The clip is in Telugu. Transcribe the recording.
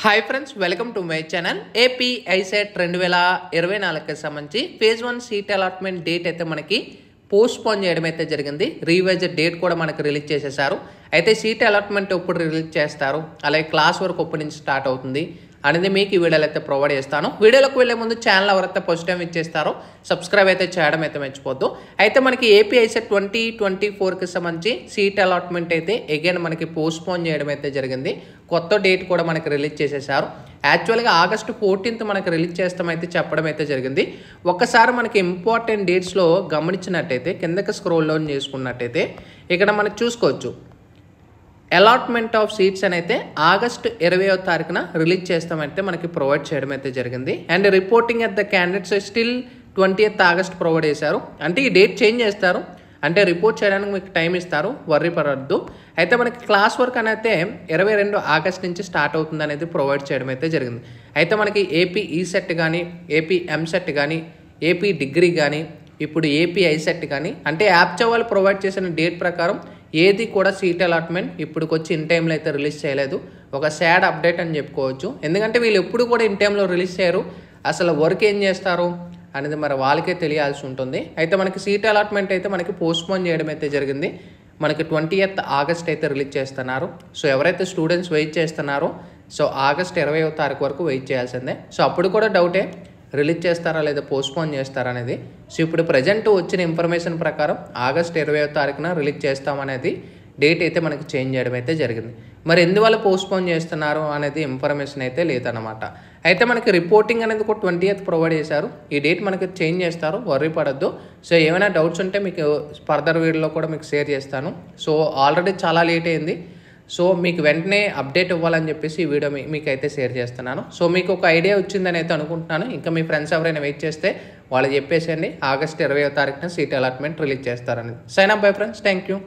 Hi friends, welcome to my channel. AP ICET 2024కి సంబంధించి ఫేజ్ 1 సీట్ అలాట్మెంట్ డేట్ అయితే మనకి పోస్ట్ పోన్ చేయడం అయితే జరిగింది. రీవైజ్డ్ డేట్ కూడా మనకు రిలీజ్ చేసేసారు. అయితే సీట్ అలాట్మెంట్ ఎప్పుడు రిలీజ్ చేస్తారు, అలాగే క్లాస్ వర్క్ ఎప్పటి నుంచి స్టార్ట్ అవుతుంది అనేది మీకు ఈ వీడియోలో అయితే ప్రొవైడ్ చేస్తాను. వీడియోలోకి వెళ్ళే ముందు ఛానల్ ఎవరైతే ఫస్ట్ టైం ఇచ్చేస్తారో సబ్స్క్రైబ్ అయితే చేయడం అయితే మర్చిపోద్దు. అయితే మనకి ఏపీ ఐసెట్ 2024కి సంబంధించి సీట్ అలాట్మెంట్ అయితే అగైన్ మనకి పోస్ట్ పోన్ చేయడం అయితే జరిగింది. కొత్త డేట్ కూడా మనకి రిలీజ్ చేసేసారు. యాక్చువల్గా ఆగస్టు 14th మనకి రిలీజ్ చేస్తామైతే చెప్పడం అయితే జరిగింది. ఒక్కసారి మనకి ఇంపార్టెంట్ డేట్స్లో గమనించినట్టయితే కిందకి స్క్రోల్ డౌన్ చేసుకున్నట్టయితే ఇక్కడ మనం చూసుకోవచ్చు. అలాట్మెంట్ ఆఫ్ సీట్స్ అని అయితే ఆగస్టు 20వ తారీఖున రిలీజ్ చేస్తామైతే మనకి ప్రొవైడ్ చేయడం అయితే జరిగింది. And reporting at the candidates still 20th August provide చేశారు. అంటే ఈ డేట్ చేంజ్ చేస్తారు, అంటే రిపోర్ట్ చేయడానికి మీకు టైం ఇస్తారు, వర్రీ పడద్దు. అయితే మనకి క్లాస్ వర్క్ అని అయితే 22 ఆగస్ట్ నుంచి స్టార్ట్ అవుతుంది అనేది ప్రొవైడ్ చేయడం అయితే జరిగింది. అయితే మనకి ఏపీ ఈసెట్ కానీ, ఏపీ ఎంసెట్ కానీ, ఏపీ డిగ్రీ కానీ, ఇప్పుడు ఏపీ ఐసెట్ కానీ, అంటే యాప్చా వాళ్ళు ప్రొవైడ్ చేసిన డేట్ ప్రకారం ఏది కూడా సీట్ అలాట్మెంట్ ఇప్పుడుకొచ్చి ఇన్ టైంలో అయితే రిలీజ్ చేయలేదు. ఒక సాడ్ అప్డేట్ అని చెప్పుకోవచ్చు. ఎందుకంటే వీళ్ళు ఎప్పుడు కూడా ఇన్ టైంలో రిలీజ్ చేయరు. అసలు వర్క్ ఏం చేస్తారు అనేది మరి వాళ్ళకే తెలియాల్సి ఉంటుంది. అయితే మనకి సీట్ అలాట్మెంట్ అయితే మనకి పోస్ట్పోన్ చేయడం అయితే జరిగింది. మనకి 20th ఆగస్ట్ అయితే రిలీజ్ చేస్తున్నారు. సో ఎవరైతే స్టూడెంట్స్ వెయిట్ చేస్తున్నారో సో ఆగస్ట్ 20వ తారీఖు వరకు వెయిట్ చేయాల్సిందే. సో అప్పుడు కూడా డౌటే, రిలీజ్ చేస్తారా లేదా పోస్ట్పోన్ చేస్తారా అనేది. సో ఇప్పుడు ప్రజెంట్ వచ్చిన ఇన్ఫర్మేషన్ ప్రకారం ఆగస్ట్ 20వ తారీఖున రిలీజ్ చేస్తామనేది డేట్ అయితే మనకి చేంజ్ చేయడం అయితే జరిగింది. మరి ఎందువల్ల పోస్ట్పోన్ చేస్తున్నారు అనేది ఇన్ఫర్మేషన్ అయితే లేదన్నమాట. అయితే మనకి రిపోర్టింగ్ అనేది కూడా 20th ప్రొవైడ్ చేశారు. ఈ డేట్ మనకి చేంజ్ చేస్తారు, వర్రీ పడద్దు. సో ఏమైనా డౌట్స్ ఉంటే మీకు ఫర్దర్ వీడియోలో కూడా మీకు షేర్ చేస్తాను. సో ఆల్రెడీ చాలా లేట్ అయింది. సో మీకు వెంటనే అప్డేట్ ఇవ్వాలని చెప్పేసి ఈ వీడియో మీకు అయితే షేర్ చేస్తున్నాను. సో మీకు ఒక ఐడియా వచ్చిందని అయితే అనుకుంటున్నాను. ఇంకా మీ ఫ్రెండ్స్ ఎవరైనా వెయిట్ చేస్తే వాళ్ళు చెప్పేసేయండి ఆగస్ట్ 20వ తారీఖున సీట్ అలాట్మెంట్ రిలీజ్ చేస్తారని. Sign up bye friends, thank you.